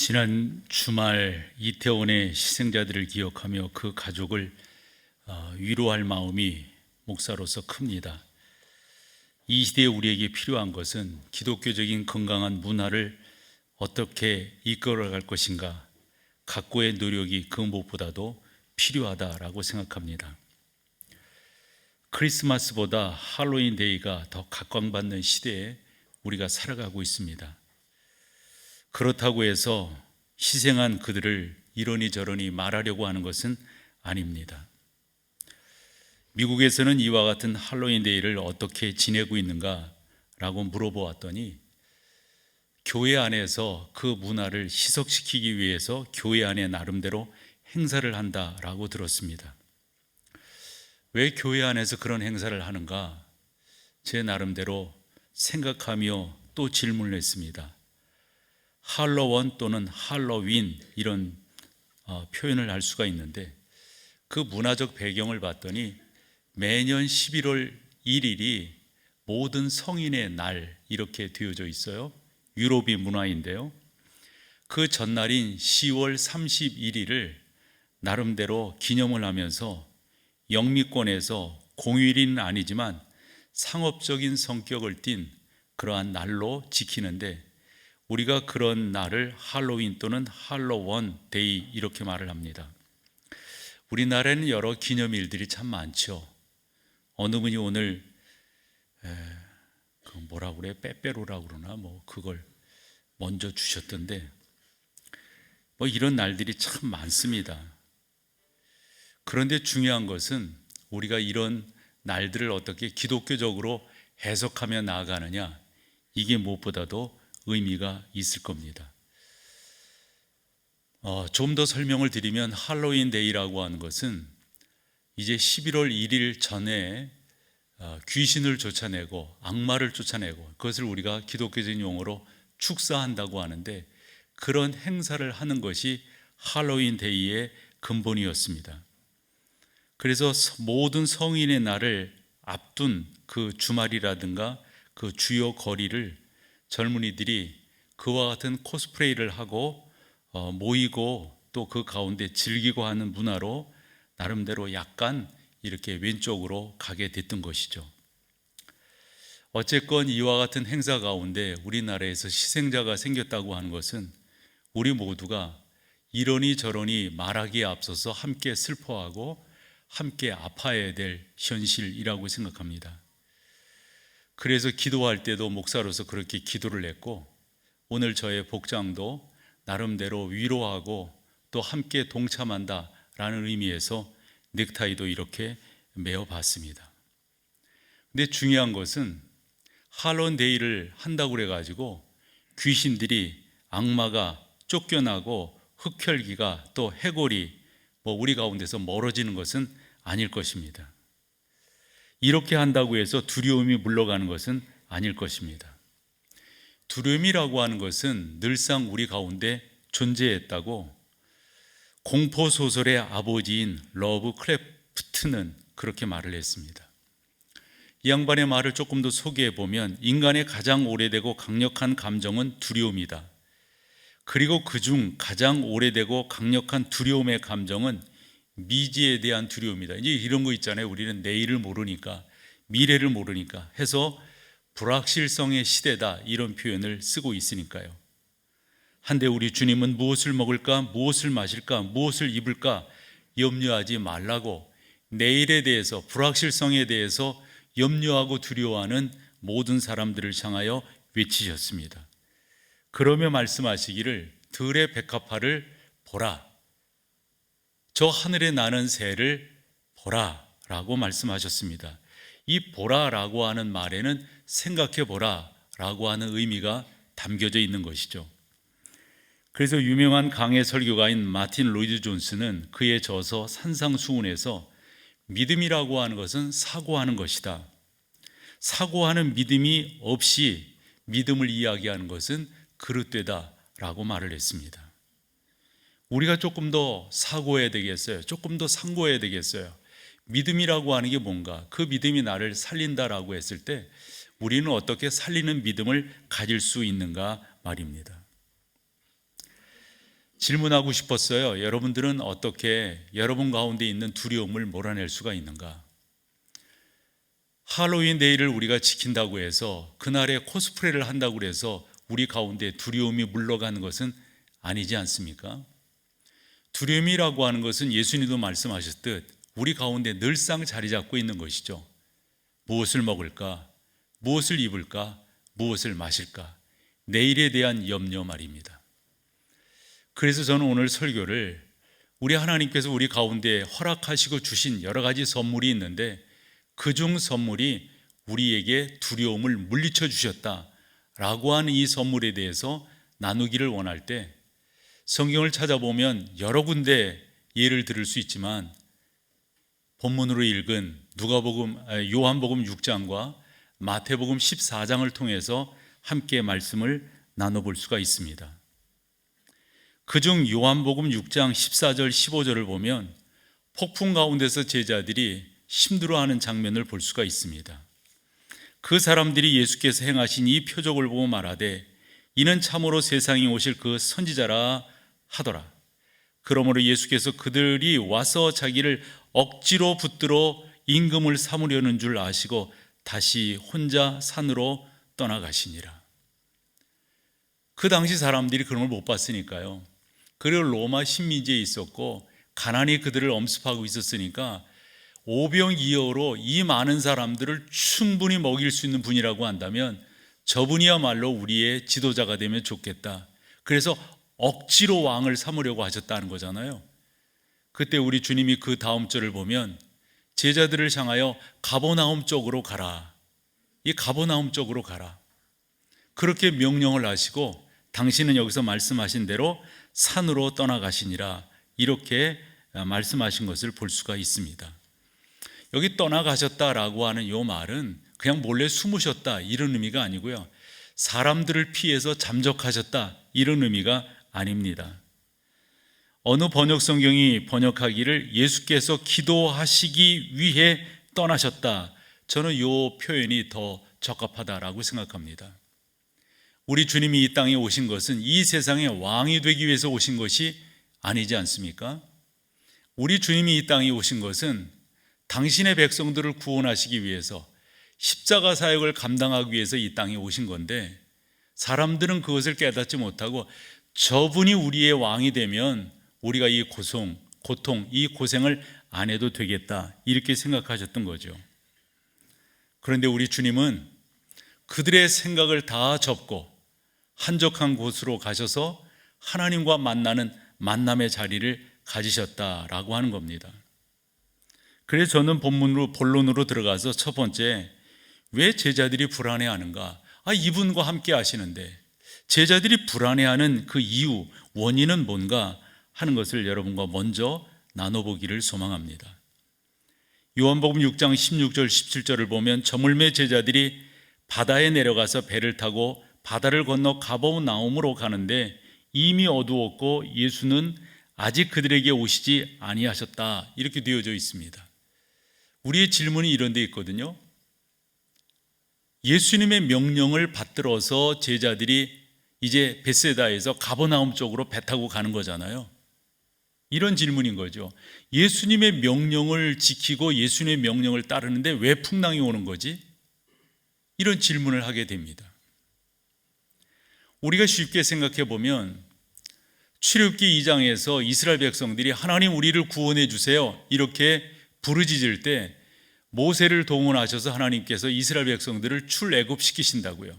지난 주말 이태원의 희생자들을 기억하며 그 가족을 위로할 마음이 목사로서 큽니다. 이 시대에 우리에게 필요한 것은 기독교적인 건강한 문화를 어떻게 이끌어갈 것인가, 각고의 노력이 그 무엇보다도 필요하다라고 생각합니다. 크리스마스보다 할로윈 데이가 더 각광받는 시대에 우리가 살아가고 있습니다. 그렇다고 해서 희생한 그들을 이러니 저러니 말하려고 하는 것은 아닙니다. 미국에서는 이와 같은 할로윈 데이를 어떻게 지내고 있는가 라고 물어보았더니 교회 안에서 그 문화를 희석시키기 위해서 교회 안에 나름대로 행사를 한다라고 들었습니다. 왜 교회 안에서 그런 행사를 하는가? 제 나름대로 생각하며 또 질문을 했습니다. 할로원 또는 할로윈 이런 표현을 할 수가 있는데 그 문화적 배경을 봤더니 매년 11월 1일이 모든 성인의 날 이렇게 되어져 있어요. 유럽의 문화인데요. 그 전날인 10월 31일을 나름대로 기념을 하면서 영미권에서 공휴일은 아니지만 상업적인 성격을 띤 그러한 날로 지키는데 우리가 그런 날을 할로윈 또는 할로원 데이 이렇게 말을 합니다. 우리나라에는 여러 기념일들이 참 많죠. 어느 분이 오늘 뭐라고 그래? 빼빼로라고 그러나 그걸 먼저 주셨던데 이런 날들이 참 많습니다. 그런데 중요한 것은 우리가 이런 날들을 어떻게 기독교적으로 해석하며 나아가느냐, 이게 무엇보다도 의미가 있을 겁니다. 좀 더 설명을 드리면 할로윈 데이라고 하는 것은 이제 11월 1일 전에 귀신을 쫓아내고 악마를 쫓아내고 그것을 우리가 기독교적인 용어로 축사한다고 하는데 그런 행사를 하는 것이 할로윈 데이의 근본이었습니다. 그래서 모든 성인의 날을 앞둔 그 주말이라든가 그 주요 거리를 젊은이들이 그와 같은 코스프레이를 하고 모이고 또 그 가운데 즐기고 하는 문화로 나름대로 약간 이렇게 왼쪽으로 가게 됐던 것이죠. 어쨌건 이와 같은 행사 가운데 우리나라에서 희생자가 생겼다고 하는 것은 우리 모두가 이러니 저러니 말하기에 앞서서 함께 슬퍼하고 함께 아파해야 될 현실이라고 생각합니다. 그래서 기도할 때도 목사로서 그렇게 기도를 했고 오늘 저의 복장도 나름대로 위로하고 또 함께 동참한다라는 의미에서 넥타이도 이렇게 메어봤습니다. 근데 중요한 것은 할로윈 데이를 한다고 그래가지고 귀신들이 악마가 쫓겨나고 흑혈기가 또 해골이 우리 가운데서 멀어지는 것은 아닐 것입니다. 이렇게 한다고 해서 두려움이 물러가는 것은 아닐 것입니다. 두려움이라고 하는 것은 늘상 우리 가운데 존재했다고 공포소설의 아버지인 러브 크래프트는 그렇게 말을 했습니다. 이 양반의 말을 조금 더 소개해 보면 인간의 가장 오래되고 강력한 감정은 두려움이다. 그리고 그중 가장 오래되고 강력한 두려움의 감정은 미지에 대한 두려움이다. 이제 이런 거 있잖아요. 우리는 내일을 모르니까, 미래를 모르니까 해서 불확실성의 시대다 이런 표현을 쓰고 있으니까요. 한데 우리 주님은 무엇을 먹을까, 무엇을 마실까, 무엇을 입을까 염려하지 말라고 내일에 대해서, 불확실성에 대해서 염려하고 두려워하는 모든 사람들을 향하여 외치셨습니다. 그러며 말씀하시기를 들의 백합화를 보라, 저 하늘에 나는 새를 보라 라고 말씀하셨습니다. 이 보라라고 하는 말에는 생각해 보라 라고 하는 의미가 담겨져 있는 것이죠. 그래서 유명한 강해 설교가인 마틴 로이드 존스는 그의 저서 산상수훈에서 믿음이라고 하는 것은 사고하는 것이다. 사고하는 믿음이 없이 믿음을 이야기하는 것은 그릇되다 라고 말을 했습니다. 우리가 조금 더 사고해야 되겠어요? 조금 더 상고해야 되겠어요? 믿음이라고 하는 게 뭔가? 그 믿음이 나를 살린다라고 했을 때 우리는 어떻게 살리는 믿음을 가질 수 있는가 말입니다. 질문하고 싶었어요. 여러분들은 어떻게 여러분 가운데 있는 두려움을 몰아낼 수가 있는가? 할로윈 데이를 우리가 지킨다고 해서 그날에 코스프레를 한다고 해서 우리 가운데 두려움이 물러가는 것은 아니지 않습니까? 두려움이라고 하는 것은 예수님도 말씀하셨듯 우리 가운데 늘상 자리 잡고 있는 것이죠. 무엇을 먹을까? 무엇을 입을까? 무엇을 마실까? 내일에 대한 염려 말입니다. 그래서 저는 오늘 설교를 우리 하나님께서 우리 가운데 허락하시고 주신 여러 가지 선물이 있는데 그중 선물이 우리에게 두려움을 물리쳐 주셨다라고 하는 이 선물에 대해서 나누기를 원할 때 성경을 찾아보면 여러 군데 예를 들을 수 있지만 본문으로 읽은 요한복음 6장과 마태복음 14장을 통해서 함께 말씀을 나눠볼 수가 있습니다. 그중 요한복음 6장 14절 15절을 보면 폭풍 가운데서 제자들이 힘들어하는 장면을 볼 수가 있습니다. 그 사람들이 예수께서 행하신 이 표적을 보고 말하되 이는 참으로 세상에 오실 그 선지자라 하더라. 그러므로 예수께서 그들이 와서 자기를 억지로 붙들어 임금을 삼으려는 줄 아시고 다시 혼자 산으로 떠나가시니라. 그 당시 사람들이 그런 걸 못 봤으니까요. 그리고 로마 식민지에 있었고 가난이 그들을 엄습하고 있었으니까 오병이어로 이 많은 사람들을 충분히 먹일 수 있는 분이라고 한다면 저분이야말로 우리의 지도자가 되면 좋겠다. 그래서 억지로 왕을 삼으려고 하셨다는 거잖아요. 그때 우리 주님이 그 다음 절을 보면 제자들을 향하여 가버나움 쪽으로 가라. 이 가버나움 쪽으로 가라. 그렇게 명령을 하시고 당신은 여기서 말씀하신 대로 산으로 떠나가시니라 이렇게 말씀하신 것을 볼 수가 있습니다. 여기 떠나가셨다라고 하는 이 말은 그냥 몰래 숨으셨다 이런 의미가 아니고요. 사람들을 피해서 잠적하셨다 이런 의미가 아닙니다. 어느 번역 성경이 번역하기를 예수께서 기도하시기 위해 떠나셨다. 저는 이 표현이 더 적합하다라고 생각합니다. 우리 주님이 이 땅에 오신 것은 이 세상의 왕이 되기 위해서 오신 것이 아니지 않습니까? 우리 주님이 이 땅에 오신 것은 당신의 백성들을 구원하시기 위해서 십자가 사역을 감당하기 위해서 이 땅에 오신 건데 사람들은 그것을 깨닫지 못하고 저분이 우리의 왕이 되면 우리가 이 고통, 이 고생을 안 해도 되겠다 이렇게 생각하셨던 거죠. 그런데 우리 주님은 그들의 생각을 다 접고 한적한 곳으로 가셔서 하나님과 만나는 만남의 자리를 가지셨다라고 하는 겁니다. 그래서 저는 본론으로 들어가서 첫 번째, 왜 제자들이 불안해하는가? 이분과 함께 하시는데 제자들이 불안해하는 그 이유, 원인은 뭔가 하는 것을 여러분과 먼저 나눠보기를 소망합니다. 요한복음 6장 16절 17절을 보면 저물매 제자들이 바다에 내려가서 배를 타고 바다를 건너 가버나움으로 가는데 이미 어두웠고 예수는 아직 그들에게 오시지 아니하셨다 이렇게 되어져 있습니다. 우리의 질문이 이런 데 있거든요. 예수님의 명령을 받들어서 제자들이 이제 벳세다에서 가버나움 쪽으로 배 타고 가는 거잖아요. 이런 질문인 거죠. 예수님의 명령을 지키고 예수님의 명령을 따르는데 왜 풍랑이 오는 거지? 이런 질문을 하게 됩니다. 우리가 쉽게 생각해 보면 출애굽기 2장에서 이스라엘 백성들이 하나님 우리를 구원해 주세요 이렇게 부르짖을 때 모세를 동원하셔서 하나님께서 이스라엘 백성들을 출애굽시키신다고요.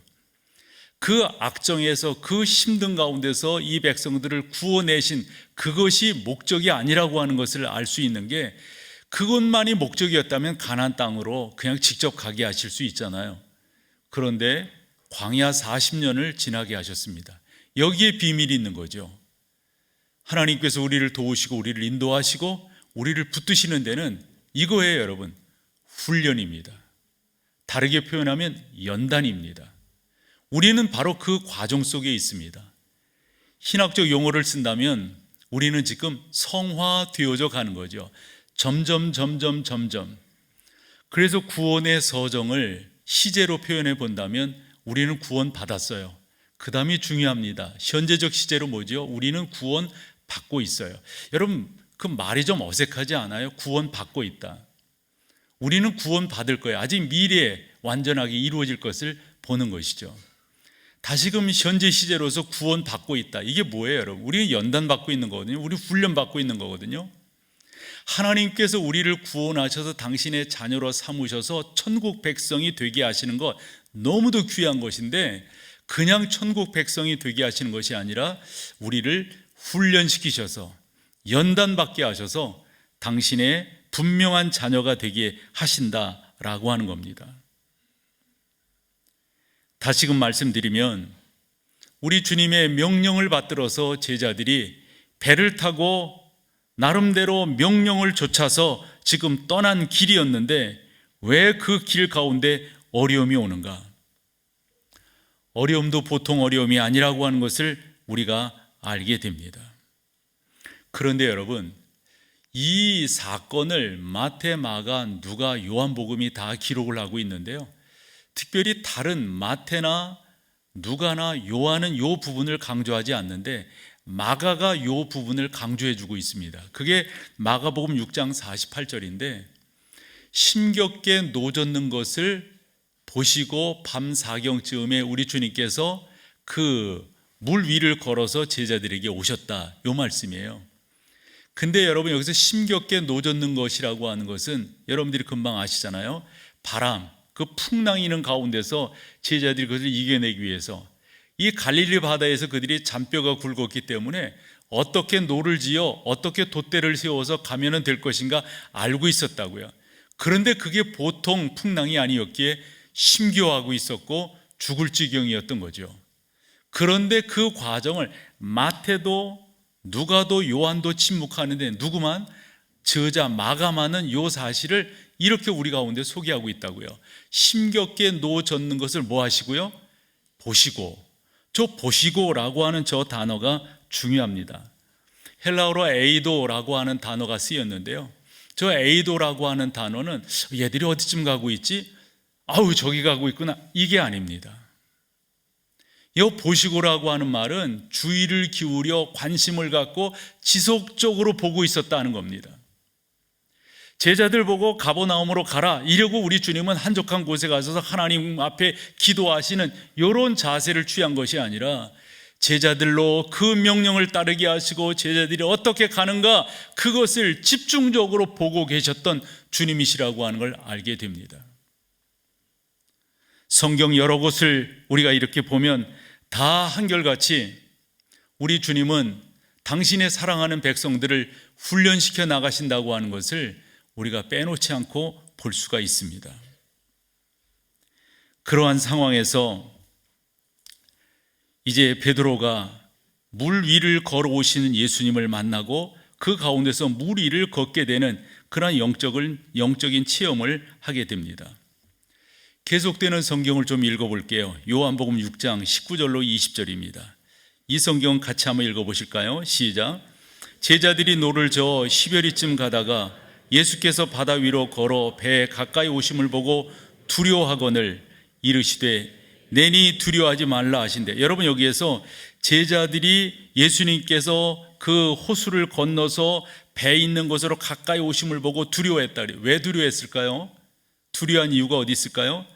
그 악정에서 그 힘든 가운데서 이 백성들을 구원내신 그것이 목적이 아니라고 하는 것을 알 수 있는 게 그것만이 목적이었다면 가나안 땅으로 그냥 직접 가게 하실 수 있잖아요. 그런데 광야 40년을 지나게 하셨습니다. 여기에 비밀이 있는 거죠. 하나님께서 우리를 도우시고 우리를 인도하시고 우리를 붙드시는 데는 이거예요, 여러분. 훈련입니다. 다르게 표현하면 연단입니다. 우리는 바로 그 과정 속에 있습니다. 신학적 용어를 쓴다면 우리는 지금 성화되어져 가는 거죠. 점점. 그래서 구원의 서정을 시제로 표현해 본다면 우리는 구원 받았어요. 그 다음이 중요합니다. 현재적 시제로 뭐죠? 우리는 구원 받고 있어요. 여러분, 그 말이 좀 어색하지 않아요? 구원 받고 있다. 우리는 구원 받을 거예요. 아직 미래에 완전하게 이루어질 것을 보는 것이죠. 다시금 현재 시제로서 구원 받고 있다. 이게 뭐예요, 여러분? 우리는 연단 받고 있는 거거든요. 우리 훈련 받고 있는 거거든요. 하나님께서 우리를 구원하셔서 당신의 자녀로 삼으셔서 천국 백성이 되게 하시는 것 너무도 귀한 것인데, 그냥 천국 백성이 되게 하시는 것이 아니라 우리를 훈련시키셔서 연단받게 하셔서 당신의 분명한 자녀가 되게 하신다라고 하는 겁니다. 다시금 말씀드리면, 우리 주님의 명령을 받들어서 제자들이 배를 타고 나름대로 명령을 좇아서 지금 떠난 길이었는데 왜 그 길 가운데 어려움이 오는가? 어려움도 보통 어려움이 아니라고 하는 것을 우리가 알게 됩니다. 그런데 여러분, 이 사건을 마태, 마가, 누가, 요한복음이 다 기록을 하고 있는데요, 특별히 다른 마태나 누가나 요한은 이 부분을 강조하지 않는데 마가가 이 부분을 강조해 주고 있습니다. 그게 마가복음 6장 48절인데, 심겹게 노젓는 것을 보시고 밤 사경쯤에 우리 주님께서 그 물 위를 걸어서 제자들에게 오셨다, 이 말씀이에요. 근데 여러분, 여기서 심겹게 노젓는 것이라고 하는 것은 여러분들이 금방 아시잖아요. 바람, 그 풍랑이는 가운데서 제자들이 그것을 이겨내기 위해서, 이 갈릴리 바다에서 그들이 잔뼈가 굵었기 때문에 어떻게 노를 지어 어떻게 돛대를 세워서 가면 될 것인가 알고 있었다고요. 그런데 그게 보통 풍랑이 아니었기에 심겨하고 있었고 죽을 지경이었던 거죠. 그런데 그 과정을 마태도 누가도 요한도 침묵하는데 누구만, 저자 마가만은 이 사실을 이렇게 우리 가운데 소개하고 있다고요. 심겹게 노젓는 것을 뭐 하시고요? 보시고. 저 보시고라고 하는 저 단어가 중요합니다. 헬라어로 에이도라고 하는 단어가 쓰였는데요, 저 에이도라고 하는 단어는 얘들이 어디쯤 가고 있지? 아우, 저기 가고 있구나, 이게 아닙니다. 이 보시고라고 하는 말은 주의를 기울여 관심을 갖고 지속적으로 보고 있었다는 겁니다. 제자들 보고 가버나움으로 가라 이러고 우리 주님은 한적한 곳에 가셔서 하나님 앞에 기도하시는 이런 자세를 취한 것이 아니라, 제자들로 그 명령을 따르게 하시고 제자들이 어떻게 가는가, 그것을 집중적으로 보고 계셨던 주님이시라고 하는 걸 알게 됩니다. 성경 여러 곳을 우리가 이렇게 보면 다 한결같이 우리 주님은 당신의 사랑하는 백성들을 훈련시켜 나가신다고 하는 것을 우리가 빼놓지 않고 볼 수가 있습니다. 그러한 상황에서 이제 베드로가 물 위를 걸어오시는 예수님을 만나고 그 가운데서 물 위를 걷게 되는 그러한 영적인 체험을 하게 됩니다. 계속되는 성경을 좀 읽어볼게요. 요한복음 6장 19절로 20절입니다. 이 성경 같이 한번 읽어보실까요? 시작. 제자들이 노를 저어 10여리쯤 가다가 예수께서 바다 위로 걸어 배에 가까이 오심을 보고 두려워하거늘 이르시되 내니 두려워하지 말라 하신대. 여러분, 여기에서 제자들이 예수님께서 그 호수를 건너서 배 있는 곳으로 가까이 오심을 보고 두려워했다. 왜 두려워했을까요? 두려워한 이유가 어디 있을까요?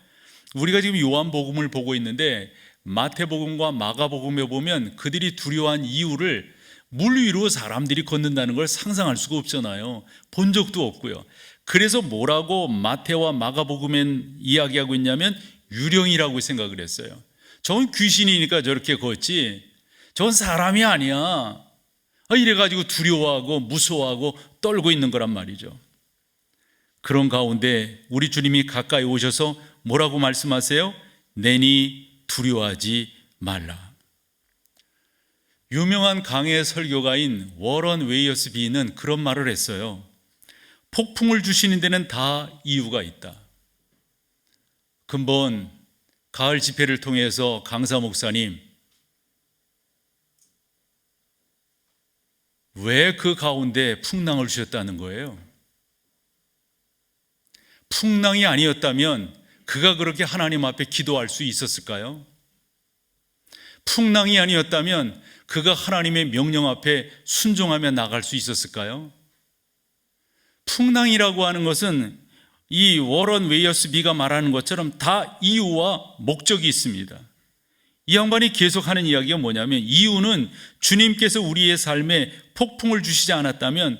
우리가 지금 요한복음을 보고 있는데 마태복음과 마가복음에 보면 그들이 두려워한 이유를 물 위로 사람들이 걷는다는 걸 상상할 수가 없잖아요. 본 적도 없고요. 그래서 뭐라고 마태와 마가복음엔 이야기하고 있냐면 유령이라고 생각을 했어요. 저건 귀신이니까 저렇게 걷지, 저건 사람이 아니야, 이래가지고 두려워하고 무서워하고 떨고 있는 거란 말이죠. 그런 가운데 우리 주님이 가까이 오셔서 뭐라고 말씀하세요? 내니 두려워하지 말라. 유명한 강해 설교가인 워런 웨이어스 비는 그런 말을 했어요. 폭풍을 주시는 데는 다 이유가 있다. 근본 가을 집회를 통해서 강사 목사님, 왜 그 가운데 풍랑을 주셨다는 거예요? 풍랑이 아니었다면 그가 그렇게 하나님 앞에 기도할 수 있었을까요? 풍랑이 아니었다면 그가 하나님의 명령 앞에 순종하며 나갈 수 있었을까요? 풍랑이라고 하는 것은 이 워런 웨이어스비가 말하는 것처럼 다 이유와 목적이 있습니다. 이 양반이 계속하는 이야기가 뭐냐면, 이유는 주님께서 우리의 삶에 폭풍을 주시지 않았다면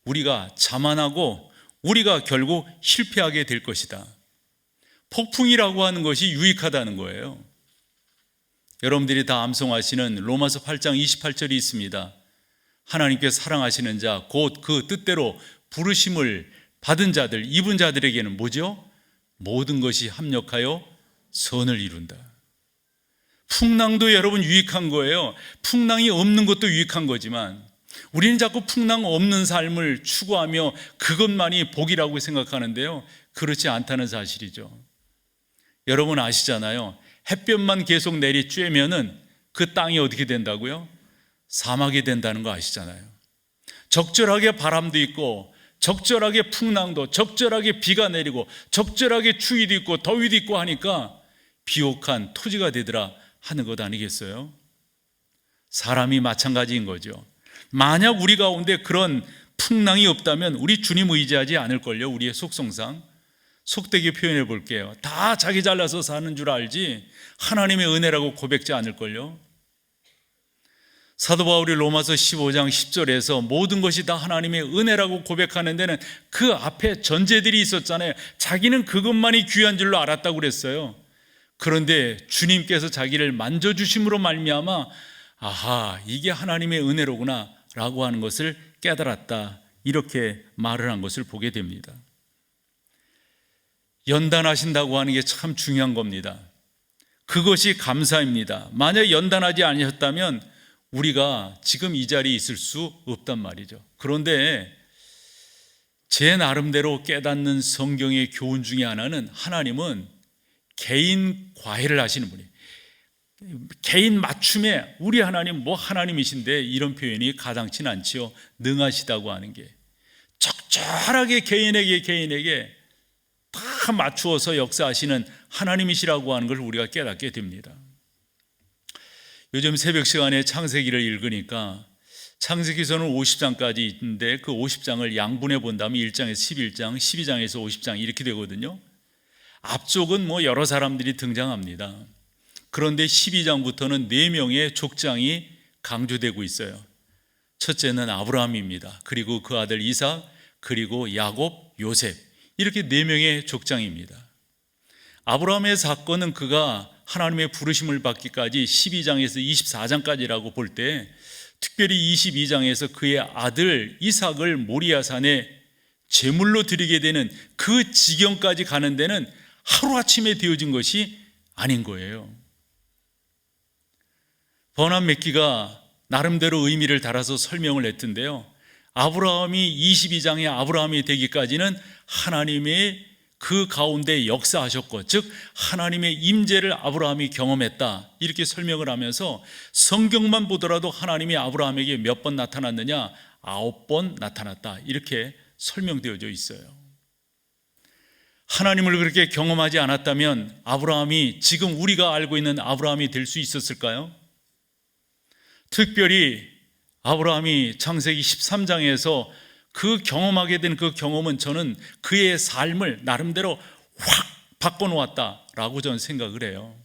우리가 자만하고 우리가 결국 실패하게 될 것이다. 폭풍이라고 하는 것이 유익하다는 거예요. 여러분들이 다 암송하시는 로마서 8장 28절이 있습니다. 하나님께서 사랑하시는 자, 곧 그 뜻대로 부르심을 받은 자들, 입은 자들에게는 뭐죠? 모든 것이 합력하여 선을 이룬다. 풍랑도 여러분 유익한 거예요. 풍랑이 없는 것도 유익한 거지만 우리는 자꾸 풍랑 없는 삶을 추구하며 그것만이 복이라고 생각하는데요, 그렇지 않다는 사실이죠. 여러분 아시잖아요. 햇볕만 계속 내리쬐면은 그 땅이 어떻게 된다고요? 사막이 된다는 거 아시잖아요. 적절하게 바람도 있고 적절하게 풍랑도, 적절하게 비가 내리고 적절하게 추위도 있고 더위도 있고 하니까 비옥한 토지가 되더라 하는 것 아니겠어요? 사람이 마찬가지인 거죠. 만약 우리 가운데 그런 풍랑이 없다면 우리 주님 의지하지 않을걸요. 우리의 속성상. 속되게 표현해 볼게요. 다 자기 잘나서 사는 줄 알지 하나님의 은혜라고 고백지 않을걸요. 사도 바울이 로마서 15장 10절에서 모든 것이 다 하나님의 은혜라고 고백하는 데는 그 앞에 전제들이 있었잖아요. 자기는 그것만이 귀한 줄로 알았다고 그랬어요. 그런데 주님께서 자기를 만져주심으로 말미암아 아하, 이게 하나님의 은혜로구나 라고 하는 것을 깨달았다, 이렇게 말을 한 것을 보게 됩니다. 연단하신다고 하는 게 참 중요한 겁니다. 그것이 감사입니다. 만약 연단하지 아니셨다면 우리가 지금 이 자리에 있을 수 없단 말이죠. 그런데 제 나름대로 깨닫는 성경의 교훈 중에 하나는, 하나님은 개인 과외를 하시는 분이에요. 개인 맞춤에 우리 하나님 뭐 하나님이신데 이런 표현이 가당치는 않지요. 능하시다고 하는 게 적절하게 개인에게 다 맞추어서 역사하시는 하나님이시라고 하는 걸 우리가 깨닫게 됩니다. 요즘 새벽 시간에 창세기를 읽으니까 창세기서는 50장까지 있는데 그 50장을 양분해 본다면 1장에서 11장, 12장에서 50장 이렇게 되거든요. 앞쪽은 뭐 여러 사람들이 등장합니다. 그런데 12장부터는 4명의 족장이 강조되고 있어요. 첫째는 아브라함입니다. 그리고 그 아들 이삭, 그리고 야곱, 요셉, 이렇게 4명의 족장입니다. 아브라함의 사건은 그가 하나님의 부르심을 받기까지 12장에서 24장까지라고 볼 때, 특별히 22장에서 그의 아들 이삭을 모리아산에 제물로 드리게 되는 그 지경까지 가는 데는 하루아침에 되어진 것이 아닌 거예요. 버난 맥기가 나름대로 의미를 달아서 설명을 했던데요, 아브라함이 22장의 아브라함이 되기까지는 하나님의 그 가운데 역사하셨고, 즉 하나님의 임재를 아브라함이 경험했다, 이렇게 설명을 하면서 성경만 보더라도 하나님이 아브라함에게 몇 번 나타났느냐? 9번 나타났다, 이렇게 설명되어져 있어요. 하나님을 그렇게 경험하지 않았다면 아브라함이 지금 우리가 알고 있는 아브라함이 될 수 있었을까요? 특별히 아브라함이 창세기 13장에서 그 경험하게 된 그 경험은 저는 그의 삶을 나름대로 확 바꿔놓았다라고 저는 생각을 해요.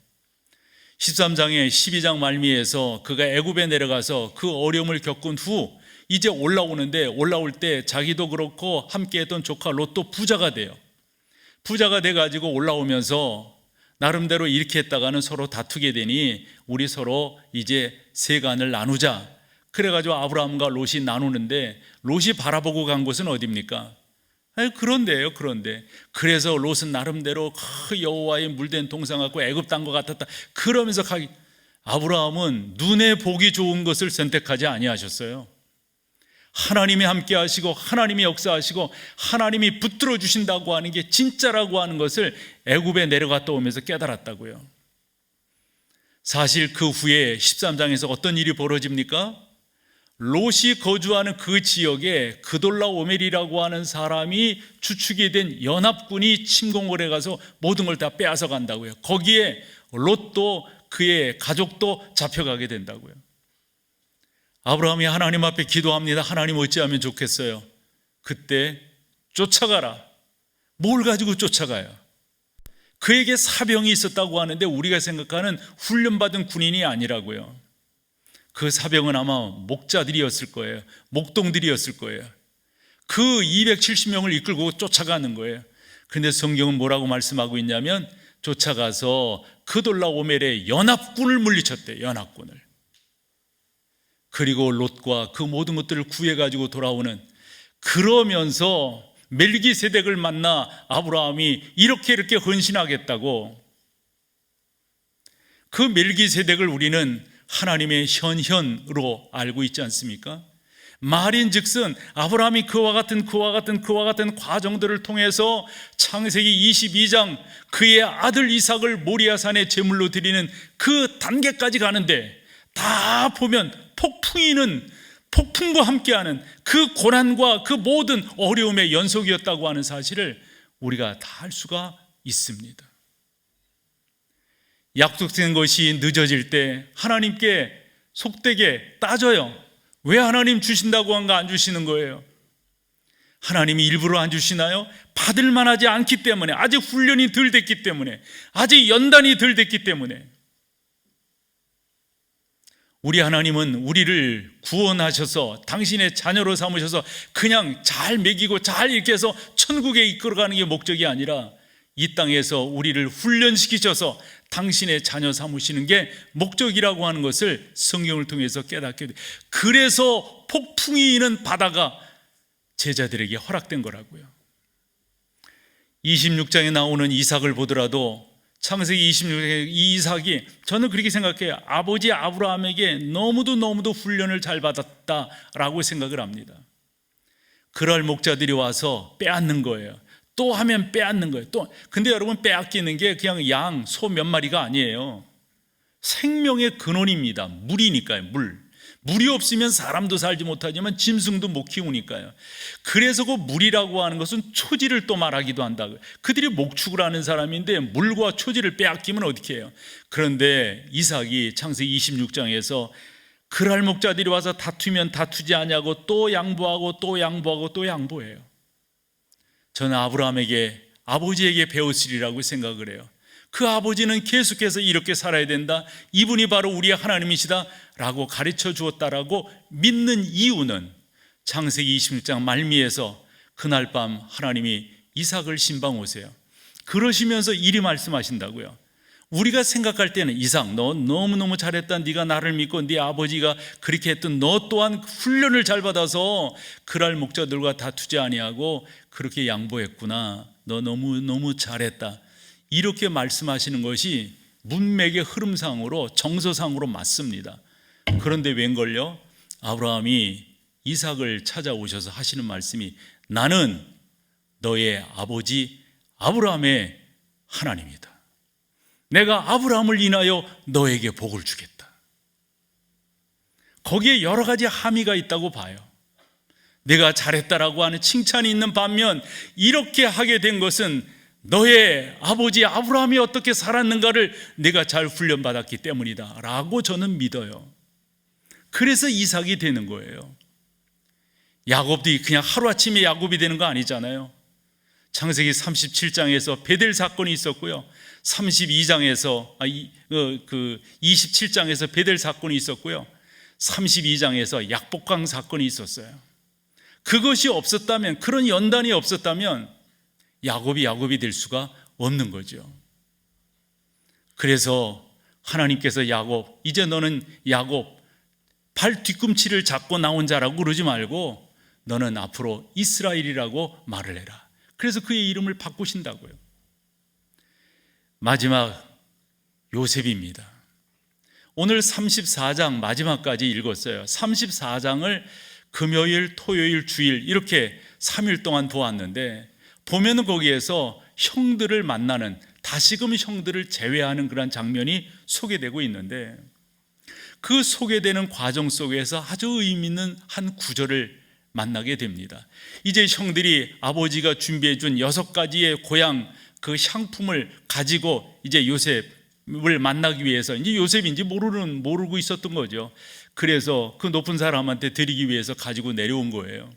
13장에 12장 말미에서 그가 애굽에 내려가서 그 어려움을 겪은 후 이제 올라오는데, 올라올 때 자기도 그렇고 함께했던 조카 롯도 부자가 돼요. 부자가 돼가지고 올라오면서 나름대로 이렇게 했다가는 서로 다투게 되니 우리 서로 이제 세간을 나누자. 그래가지고 아브라함과 롯이 나누는데, 롯이 바라보고 간 곳은 어디입니까? 그런데요. 그런데 그래서 롯은 나름대로 여호와의 물된 동상 갖고 애굽 땅 것 같았다 그러면서 아브라함은 눈에 보기 좋은 것을 선택하지 아니하셨어요. 하나님이 함께 하시고 하나님이 역사하시고 하나님이 붙들어 주신다고 하는 게 진짜라고 하는 것을 애굽에 내려갔다 오면서 깨달았다고요. 사실 그 후에 13장에서 어떤 일이 벌어집니까? 롯이 거주하는 그 지역에 그돌라오멜이라고 하는 사람이 주축이 된 연합군이 침공을 해가서 모든 걸 다 빼앗아 간다고요. 거기에 롯도 그의 가족도 잡혀가게 된다고요. 아브라함이 하나님 앞에 기도합니다. 하나님 어찌하면 좋겠어요? 그때 쫓아가라. 뭘 가지고 쫓아가요? 그에게 사병이 있었다고 하는데 우리가 생각하는 훈련받은 군인이 아니라고요. 그 사병은 아마 목자들이었을 거예요. 목동들이었을 거예요. 그 270명을 이끌고 쫓아가는 거예요. 그런데 성경은 뭐라고 말씀하고 있냐면 쫓아가서 그돌라오멜의 연합군을 물리쳤대요. 연합군을. 그리고 롯과 그 모든 것들을 구해가지고 돌아오는, 그러면서 멜기세덱을 만나 아브라함이 이렇게 헌신하겠다고, 그 멜기세덱을 우리는 하나님의 현현으로 알고 있지 않습니까? 말인즉슨 아브라함이 그와 같은 과정들을 통해서 창세기 22장 그의 아들 이삭을 모리아산에 제물로 드리는 그 단계까지 가는데, 다 보면 폭풍과 함께하는 그 고난과 그 모든 어려움의 연속이었다고 하는 사실을 우리가 다 알 수가 있습니다. 약속된 것이 늦어질 때 하나님께 속되게 따져요. 왜 하나님 주신다고 한 거 안 주시는 거예요? 하나님이 일부러 안 주시나요? 받을 만하지 않기 때문에, 아직 훈련이 덜 됐기 때문에, 아직 연단이 덜 됐기 때문에. 우리 하나님은 우리를 구원하셔서 당신의 자녀로 삼으셔서 그냥 잘 먹이고 잘 이렇게 해서 천국에 이끌어가는 게 목적이 아니라 이 땅에서 우리를 훈련시키셔서 당신의 자녀 삼으시는 게 목적이라고 하는 것을 성경을 통해서 깨닫게 돼요. 그래서 폭풍이 있는 바다가 제자들에게 허락된 거라고요. 26장에 나오는 이삭을 보더라도 창세기 26장에 이 이삭이, 저는 그렇게 생각해요. 아버지 아브라함에게 너무도 훈련을 잘 받았다라고 생각을 합니다. 그럴 목자들이 와서 빼앗는 거예요. 또 하면 빼앗는 거예요. 근데 여러분, 빼앗기는 게 그냥 양, 소 몇 마리가 아니에요. 생명의 근원입니다. 물이니까요. 물이 없으면 사람도 살지 못하지만 짐승도 못 키우니까요. 그래서 그 물이라고 하는 것은 초지를 또 말하기도 한다고요. 그들이 목축을 하는 사람인데 물과 초지를 빼앗기면 어떻게 해요? 그런데 이삭이 창세기 26장에서 그랄 목자들이 와서 다투면 다투지 아니하고 또 양보하고 또 양보하고 또 양보해요. 저는 아버지에게 배웠으리라고 생각을 해요. 그 아버지는 계속해서 이렇게 살아야 된다, 이분이 바로 우리의 하나님이시다 라고 가르쳐 주었다라고 믿는 이유는 창세기 26장 말미에서 그날 밤 하나님이 이삭을 신방 오세요. 그러시면서 이리 말씀하신다고요. 우리가 생각할 때는 이삭, 너 너무너무 잘했다, 네가 나를 믿고 네 아버지가 그렇게 했던, 너 또한 훈련을 잘 받아서 그랄 목자들과 다투지 아니하고 그렇게 양보했구나, 너 너무 잘했다, 이렇게 말씀하시는 것이 문맥의 흐름상으로 정서상으로 맞습니다. 그런데 웬걸요? 아브라함이 이삭을 찾아오셔서 하시는 말씀이 나는 너의 아버지 아브라함의 하나님이다. 내가 아브라함을 인하여 너에게 복을 주겠다. 거기에 여러 가지 함의가 있다고 봐요. 내가 잘했다라고 하는 칭찬이 있는 반면 이렇게 하게 된 것은 너의 아버지 아브라함이 어떻게 살았는가를 내가 잘 훈련받았기 때문이다 라고 저는 믿어요. 그래서 이삭이 되는 거예요. 야곱도 그냥 하루아침에 야곱이 되는 거 아니잖아요. 창세기 37장에서 베델 사건이 있었고요, 27장에서 베델 사건이 있었고요, 32장에서 약복강 사건이 있었어요. 그것이 없었다면, 그런 연단이 없었다면 야곱이 될 수가 없는 거죠. 그래서 하나님께서 이제 너는 야곱, 발 뒤꿈치를 잡고 나온 자라고 그러지 말고 너는 앞으로 이스라엘이라고 말을 해라. 그래서 그의 이름을 바꾸신다고요. 마지막 요셉입니다. 오늘 34장 마지막까지 읽었어요. 34장을 금요일, 토요일, 주일 이렇게 3일 동안 보았는데, 보면은 거기에서 형들을 만나는, 다시금 형들을 제외하는 그런 장면이 소개되고 있는데, 그 소개되는 과정 속에서 아주 의미 있는 한 구절을 만나게 됩니다. 이제 형들이 아버지가 준비해 준 6가지의 고향 그 향품을 가지고 이제 요셉 만나기 위해서 이제 요셉인지 모르고 있었던 거죠. 그래서 그 높은 사람한테 드리기 위해서 가지고 내려온 거예요.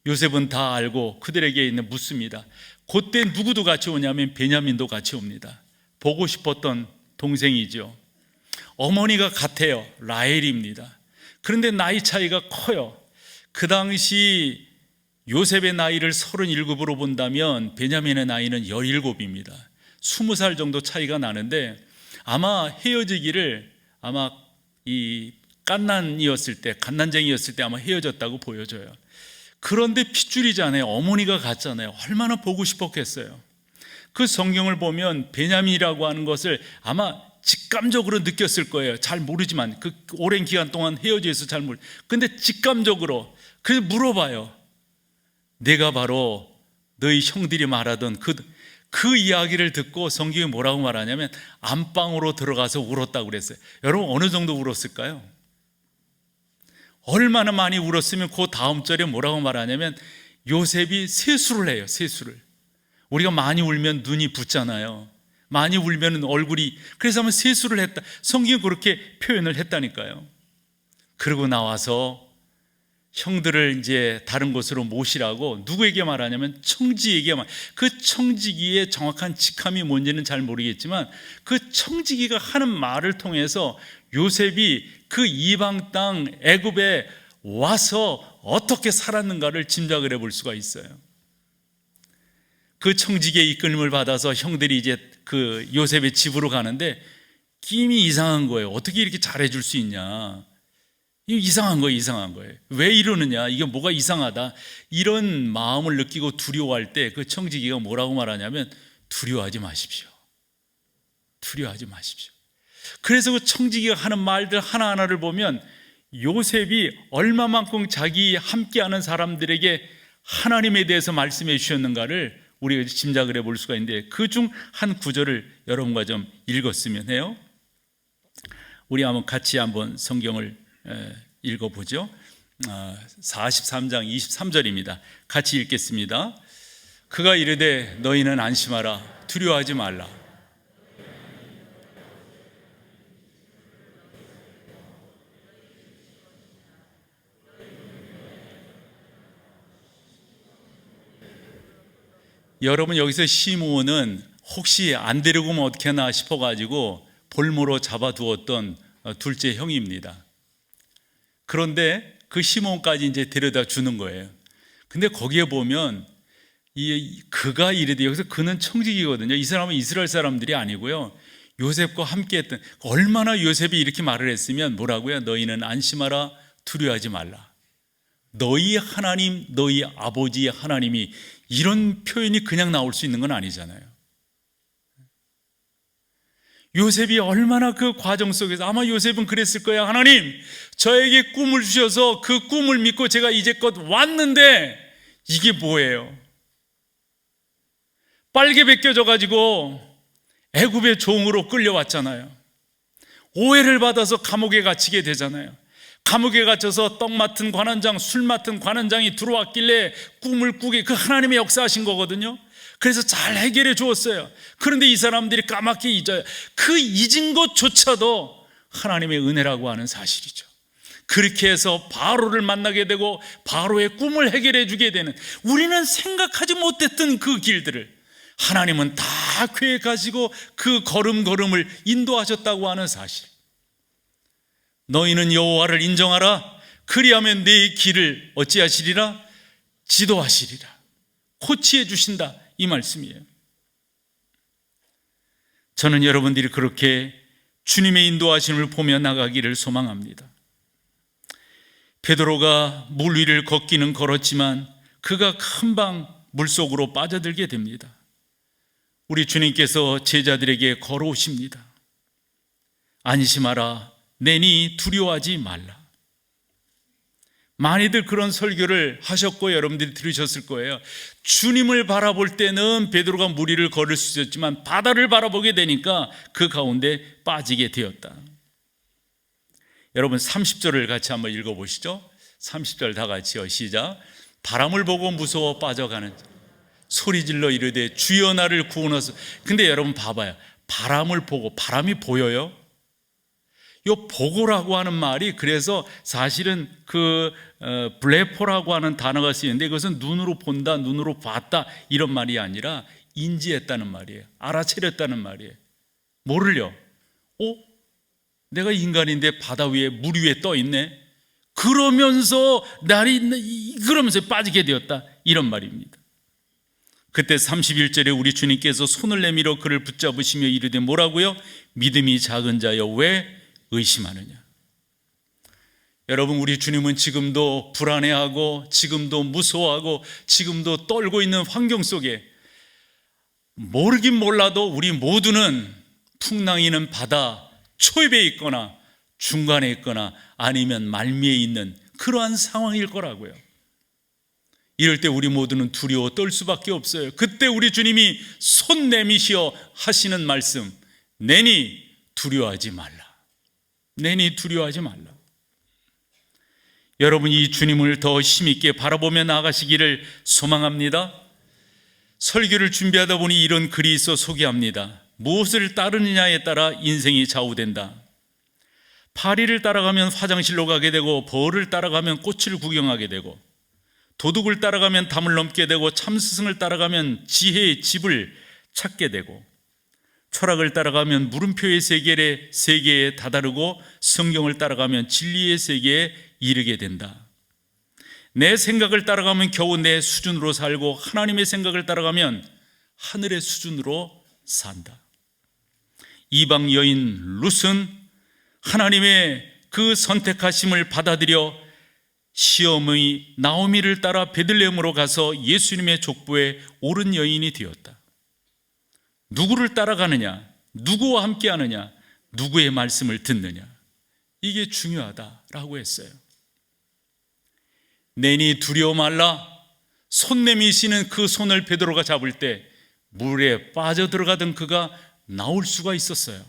요셉은 다 알고 그들에게 묻습니다. 그때 누구도 같이 오냐면 베냐민도 같이 옵니다. 보고 싶었던 동생이죠. 어머니가 같아요. 라헬입니다. 그런데 나이 차이가 커요. 그 당시 요셉의 나이를 37으로 본다면 베냐민의 나이는 17입니다. 20살 정도 차이가 나는데 아마 헤어지기를 아마 이 갓난쟁이였을 때 아마 헤어졌다고 보여져요. 그런데 핏줄이잖아요. 어머니가 같잖아요. 얼마나 보고 싶었겠어요. 그 성경을 보면 베냐민이라고 하는 것을 아마 직감적으로 느꼈을 거예요. 잘 모르지만 그 오랜 기간 동안 헤어져 있어서 잘 모르. 근데 직감적으로 그래서 물어봐요. 내가 바로 너희 형들이 말하던 그 이야기를 듣고 성경이 뭐라고 말하냐면 안방으로 들어가서 울었다고 그랬어요. 여러분 어느 정도 울었을까요? 얼마나 많이 울었으면 그 다음 절에 뭐라고 말하냐면 요셉이 세수를 해요. 세수를. 우리가 많이 울면 눈이 붓잖아요. 많이 울면 얼굴이, 그래서 한번 세수를 했다. 성경이 그렇게 표현을 했다니까요. 그러고 나와서 형들을 이제 다른 곳으로 모시라고 누구에게 말하냐면 청지기에게 그 청지기의 정확한 직함이 뭔지는 잘 모르겠지만 그 청지기가 하는 말을 통해서 요셉이 그 이방 땅 애굽에 와서 어떻게 살았는가를 짐작을 해볼 수가 있어요. 그 청지기의 이끌림을 받아서 형들이 이제 그 요셉의 집으로 가는데 끼임이 이상한 거예요. 어떻게 이렇게 잘해줄 수 있냐. 이거 이상한 거예요. 왜 이러느냐? 이게 뭐가 이상하다. 이런 마음을 느끼고 두려워할 때 그 청지기가 뭐라고 말하냐면 두려워하지 마십시오. 두려워하지 마십시오. 그래서 그 청지기가 하는 말들 하나하나를 보면 요셉이 얼마만큼 자기 함께하는 사람들에게 하나님에 대해서 말씀해 주셨는가를 우리가 짐작을 해볼 수가 있는데 그 중 한 구절을 여러분과 좀 읽었으면 해요. 우리 한번 같이 한번 성경을 읽어보죠. 43장 23절입니다. 같이 읽겠습니다. 그가 이르되 너희는 안심하라 두려워하지 말라. 여러분 여기서 시므온은 혹시 안 데리고 오면 어떻게 하나 싶어가지고 볼모로 잡아두었던 둘째 형입니다. 그런데 그 시몬까지 이제 데려다 주는 거예요. 근데 거기에 보면 그가 이르되 여기서 그는 청지기거든요. 이 사람은 이스라엘 사람들이 아니고요. 요셉과 함께 했던 얼마나 요셉이 이렇게 말을 했으면 뭐라고요? 너희는 안심하라 두려워하지 말라. 너희 하나님 너희 아버지의 하나님이 이런 표현이 그냥 나올 수 있는 건 아니잖아요. 요셉이 얼마나 그 과정 속에서 아마 요셉은 그랬을 거야. 하나님 저에게 꿈을 주셔서 그 꿈을 믿고 제가 이제껏 왔는데 이게 뭐예요? 빨개 벗겨져 가지고 애굽의 종으로 끌려왔잖아요. 오해를 받아서 감옥에 갇히게 되잖아요. 감옥에 갇혀서 떡 맡은 관원장, 술 맡은 관원장이 들어왔길래 꿈을 꾸게 그 하나님의 역사하신 거거든요. 그래서 잘 해결해 주었어요. 그런데 이 사람들이 까맣게 잊어요. 그 잊은 것조차도 하나님의 은혜라고 하는 사실이죠. 그렇게 해서 바로를 만나게 되고 바로의 꿈을 해결해 주게 되는, 우리는 생각하지 못했던 그 길들을 하나님은 다 계획하시고 그 걸음걸음을 인도하셨다고 하는 사실. 너희는 여호와를 인정하라. 그리하면 네 길을 어찌하시리라? 지도하시리라. 코치해 주신다. 이 말씀이에요. 저는 여러분들이 그렇게 주님의 인도하심을 보며 나가기를 소망합니다. 베드로가 물 위를 걷기는 걸었지만 그가 금방 물속으로 빠져들게 됩니다. 우리 주님께서 제자들에게 걸어오십니다. 안심하라 내니 두려워하지 말라. 많이들 그런 설교를 하셨고 여러분들이 들으셨을 거예요. 주님을 바라볼 때는 베드로가 물 위를 걸을 수 있었지만 바다를 바라보게 되니까 그 가운데 빠지게 되었다. 여러분 30절을 같이 한번 읽어보시죠. 30절 다 같이요. 시작. 바람을 보고 무서워 빠져가는 소리질러 이르되 주여 나를 구원하소서. 근데 여러분 봐봐요. 바람을 보고, 바람이 보여요? 요 보고라고 하는 말이 그래서 사실은 블레포라고 하는 단어가 쓰이는데 그것은 눈으로 본다, 눈으로 봤다 이런 말이 아니라 인지했다는 말이에요. 알아차렸다는 말이에요. 뭐를요? 내가 인간인데 바다 위에 물 위에 떠 있네. 그러면서 그러면서 빠지게 되었다 이런 말입니다. 그때 31절에 우리 주님께서 손을 내밀어 그를 붙잡으시며 이르되 뭐라고요? 믿음이 작은 자여 왜 의심하느냐. 여러분, 우리 주님은 지금도 불안해하고 지금도 무서워하고 지금도 떨고 있는 환경 속에 모르긴 몰라도 우리 모두는 풍랑이는 바다 초입에 있거나 중간에 있거나 아니면 말미에 있는 그러한 상황일 거라고요. 이럴 때 우리 모두는 두려워 떨 수밖에 없어요. 그때 우리 주님이 손 내미시어 하시는 말씀, 내니 두려워하지 말라. 내니 두려워하지 말라. 여러분이 이 주님을 더 힘있게 바라보며 나아가시기를 소망합니다. 설교를 준비하다 보니 이런 글이 있어 소개합니다. 무엇을 따르느냐에 따라 인생이 좌우된다. 파리를 따라가면 화장실로 가게 되고, 벌을 따라가면 꽃을 구경하게 되고, 도둑을 따라가면 담을 넘게 되고, 참스승을 따라가면 지혜의 집을 찾게 되고, 철학을 따라가면 물음표의 세계에 다다르고, 성경을 따라가면 진리의 세계에 이르게 된다. 내 생각을 따라가면 겨우 내 수준으로 살고, 하나님의 생각을 따라가면 하늘의 수준으로 산다. 이방 여인 룻은 하나님의 그 선택하심을 받아들여 시어머니 나오미를 따라 베들레헴으로 가서 예수님의 족보에 오른 여인이 되었다. 누구를 따라가느냐, 누구와 함께 하느냐, 누구의 말씀을 듣느냐, 이게 중요하다라고 했어요. 내니 두려워 말라. 손 내미시는 그 손을 베드로가 잡을 때 물에 빠져들어가던 그가 나올 수가 있었어요.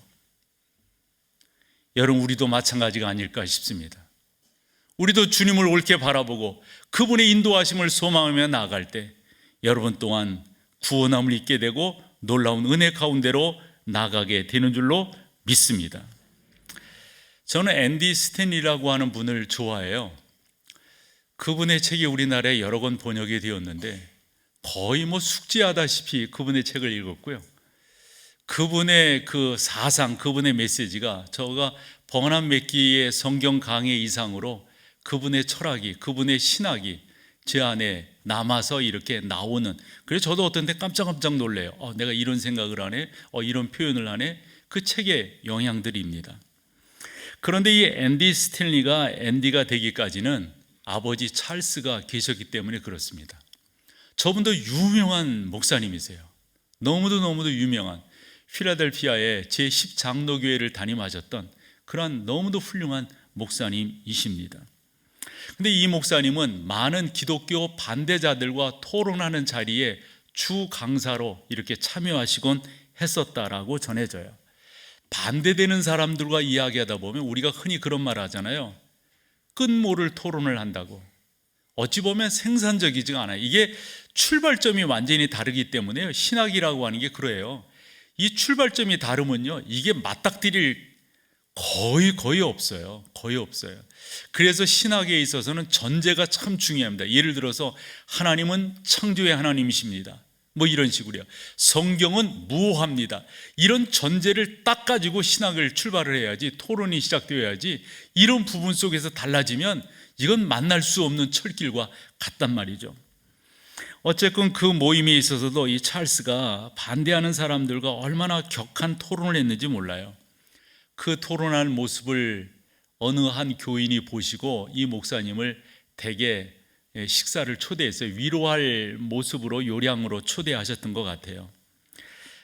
여러분, 우리도 마찬가지가 아닐까 싶습니다. 우리도 주님을 옳게 바라보고 그분의 인도하심을 소망하며 나아갈 때 여러분 또한 구원함을 잊게 되고 놀라운 은혜 가운데로 나가게 되는 줄로 믿습니다. 저는 앤디 스탠리라고 하는 분을 좋아해요. 그분의 책이 우리나라에 여러 권 번역이 되었는데 거의 숙지하다시피 그분의 책을 읽었고요. 그분의 그 사상, 그분의 메시지가 저가 번안 몇 기의 성경 강의 이상으로 그분의 철학이, 그분의 신학이 제 안에 남아서 이렇게 나오는, 그래서 저도 어떤 때 깜짝 놀래요. 내가 이런 생각을 하네, 이런 표현을 하네. 그 책의 영향들입니다. 그런데 이 앤디 스탠리가 앤디가 되기까지는 아버지 찰스가 계셨기 때문에 그렇습니다. 저분도 유명한 목사님이세요. 너무도 유명한 필라델피아의 제10장로교회를 담임하셨던 그러한 너무도 훌륭한 목사님이십니다. 근데 이 목사님은 많은 기독교 반대자들과 토론하는 자리에 주 강사로 이렇게 참여하시곤 했었다라고 전해져요. 반대되는 사람들과 이야기하다 보면 우리가 흔히 그런 말 하잖아요. 끝모를 토론을 한다고. 어찌 보면 생산적이지가 않아요. 이게 출발점이 완전히 다르기 때문에요. 신학이라고 하는 게 그래요. 이 출발점이 다르면요, 이게 맞닥뜨릴 거의 없어요. 거의 없어요. 그래서 신학에 있어서는 전제가 참 중요합니다. 예를 들어서 하나님은 창조의 하나님이십니다. 이런 식으로요. 성경은 무오합니다. 이런 전제를 딱 가지고 신학을 출발을 해야지, 토론이 시작되어야지. 이런 부분 속에서 달라지면 이건 만날 수 없는 철길과 같단 말이죠. 어쨌건 그 모임에 있어서도 이 찰스가 반대하는 사람들과 얼마나 격한 토론을 했는지 몰라요. 그 토론하는 모습을 어느 한 교인이 보시고 이 목사님을 댁에 식사를 초대했어요. 위로할 모습으로, 요량으로 초대하셨던 것 같아요.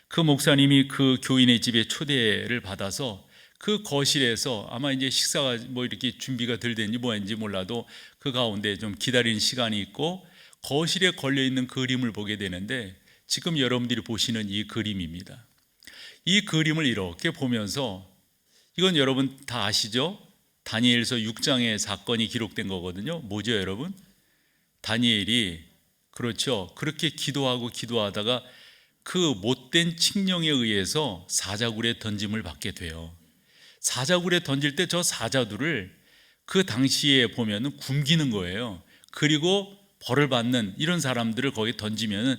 그 목사님이 그 교인의 집에 초대를 받아서 그 거실에서 아마 이제 식사가 이렇게 준비가 덜 됐는지 뭐인지 몰라도 그 가운데 좀 기다리는 시간이 있고 거실에 걸려있는 그림을 보게 되는데 지금 여러분들이 보시는 이 그림입니다. 이 그림을 이렇게 보면서, 이건 여러분 다 아시죠? 다니엘서 6장의 사건이 기록된 거거든요. 뭐죠, 여러분? 다니엘이, 그렇죠, 그렇게 기도하다가 그 못된 칙령에 의해서 사자굴에 던짐을 받게 돼요. 사자굴에 던질 때 저 사자들을 그 당시에 보면은 굶기는 거예요. 그리고 벌을 받는 이런 사람들을 거기 던지면은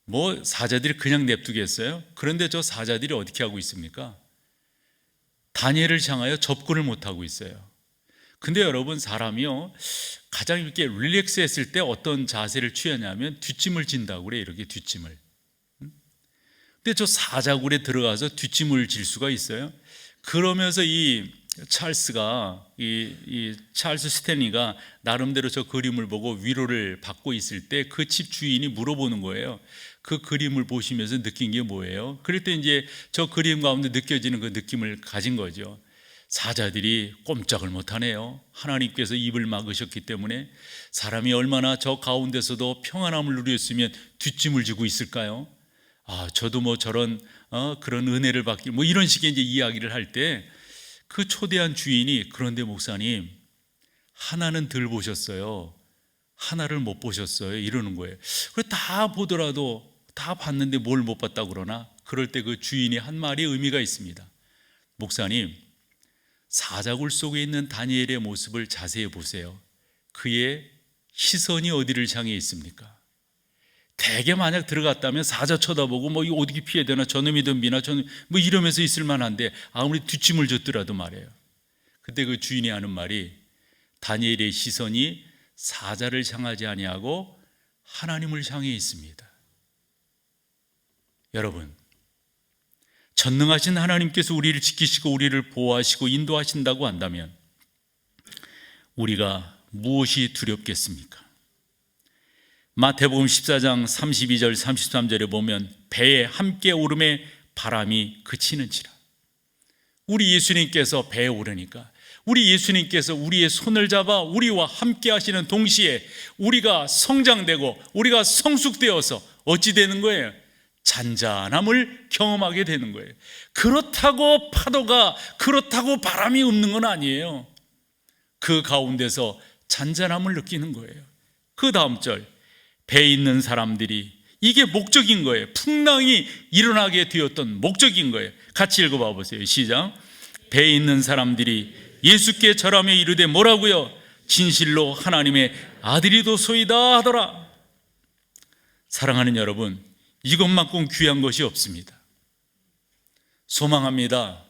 뭐 사자들이 그냥 냅두겠어요? 그런데 저 사자들이 어떻게 하고 있습니까? 다니엘을 향하여 접근을 못하고 있어요. 근데 여러분, 사람이요 가장 이렇게 릴렉스 했을 때 어떤 자세를 취하냐면 뒷짐을 진다고 그래요. 이렇게 뒷짐을. 근데 저 사자굴에 들어가서 뒷짐을 질 수가 있어요? 그러면서 이 찰스가 이 찰스 스탠리가 나름대로 저 그림을 보고 위로를 받고 있을 때 그 집 주인이 물어보는 거예요. 그 그림을 보시면서 느낀 게 뭐예요? 그럴 때 이제 저 그림 가운데 느껴지는 그 느낌을 가진 거죠. 사자들이 꼼짝을 못하네요. 하나님께서 입을 막으셨기 때문에 사람이 얼마나 저 가운데서도 평안함을 누렸으면 뒷짐을 지고 있을까요? 저도 뭐 저런 그런 은혜를 받길 뭐 이런 식의 이제 이야기를 할 때 그 초대한 주인이, 그런데 목사님 하나는 덜 보셨어요, 하나를 못 보셨어요, 이러는 거예요. 그래 다 보더라도 다 봤는데 뭘 못 봤다고 그러나? 그럴 때 그 주인이 한 말이 의미가 있습니다. 목사님, 사자굴 속에 있는 다니엘의 모습을 자세히 보세요. 그의 시선이 어디를 향해 있습니까? 대개 만약 들어갔다면 사자 쳐다보고 뭐 이거 어떻게 피해야 되나, 저놈이 덤비나 저놈 뭐 이러면서 있을 만한데 아무리 뒷짐을 졌더라도 말이에요. 그때 그 주인이 하는 말이, 다니엘의 시선이 사자를 향하지 아니하고 하나님을 향해 있습니다. 여러분, 전능하신 하나님께서 우리를 지키시고 우리를 보호하시고 인도하신다고 한다면 우리가 무엇이 두렵겠습니까? 마태복음 14장 32절 33절에 보면 배에 함께 오름에 바람이 그치는지라. 우리 예수님께서 배에 오르니까, 우리 예수님께서 우리의 손을 잡아 우리와 함께 하시는 동시에 우리가 성장되고 우리가 성숙되어서 어찌 되는 거예요? 잔잔함을 경험하게 되는 거예요. 그렇다고 파도가, 그렇다고 바람이 없는 건 아니에요. 그 가운데서 잔잔함을 느끼는 거예요. 그 다음 절, 배에 있는 사람들이, 이게 목적인 거예요. 풍랑이 일어나게 되었던 목적인 거예요. 같이 읽어봐 보세요. 시작. 배에 있는 사람들이 예수께 절하며 이르되 뭐라고요? 진실로 하나님의 아들이도소이다 하더라. 사랑하는 여러분, 이것만큼 귀한 것이 없습니다. 소망합니다.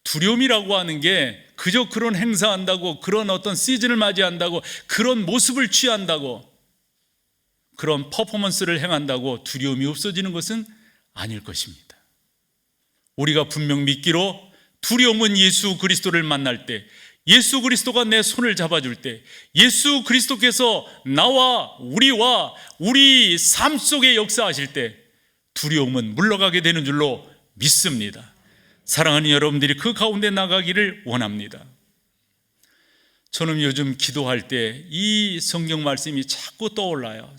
두려움이라고 하는 게 그저 그런 행사한다고, 그런 어떤 시즌을 맞이한다고, 그런 모습을 취한다고, 그런 퍼포먼스를 행한다고 두려움이 없어지는 것은 아닐 것입니다. 우리가 분명 믿기로 두려움은 예수 그리스도를 만날 때, 예수 그리스도가 내 손을 잡아줄 때, 예수 그리스도께서 나와 우리와 우리 삶 속에 역사하실 때 두려움은 물러가게 되는 줄로 믿습니다. 사랑하는 여러분들이 그 가운데 나가기를 원합니다. 저는 요즘 기도할 때 이 성경 말씀이 자꾸 떠올라요.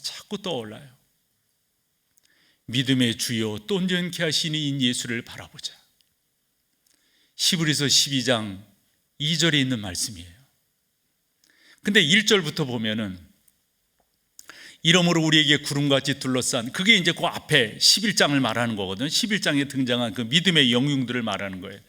믿음의 주요 또 온전케 하시는 이 예수를 바라보자. 히브리서 12장 2절에 있는 말씀이에요. 근데 1절부터 보면은 이러므로 우리에게 구름같이 둘러싼, 그게 이제 그 앞에 11장을 말하는 거거든요. 11장에 등장한 그 믿음의 영웅들을 말하는 거예요.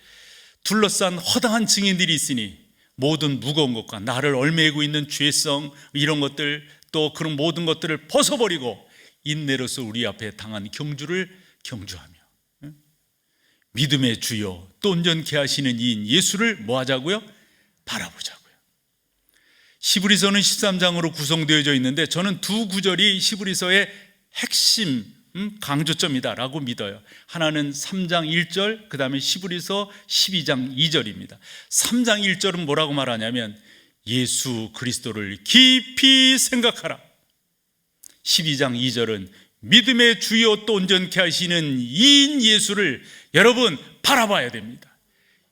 둘러싼 허다한 증인들이 있으니 모든 무거운 것과 나를 얽매이고 있는 죄성, 이런 것들, 또 그런 모든 것들을 벗어버리고 인내로서 우리 앞에 당한 경주를 경주하며 믿음의 주요 또 온전케 하시는 이인 예수를 뭐 하자고요? 바라보자고요. 히브리서는 13장으로 구성되어져 있는데 저는 두 구절이 히브리서의 핵심 강조점이다라고 믿어요. 하나는 3장 1절, 그 다음에 히브리서 12장 2절입니다. 3장 1절은 뭐라고 말하냐면 예수 그리스도를 깊이 생각하라. 12장 2절은 믿음의 주요 또 온전케 하시는 이인 예수를 여러분 바라봐야 됩니다.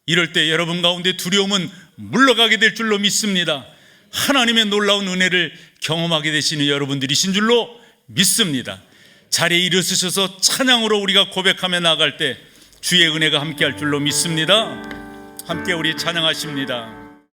이럴 때 여러분 가운데 두려움은 물러가게 될 줄로 믿습니다. 하나님의 놀라운 은혜를 경험하게 되시는 여러분들이신 줄로 믿습니다. 자리에 일어서셔서 찬양으로 우리가 고백하며 나아갈 때 주의 은혜가 함께할 줄로 믿습니다. 함께 우리 찬양하십니다.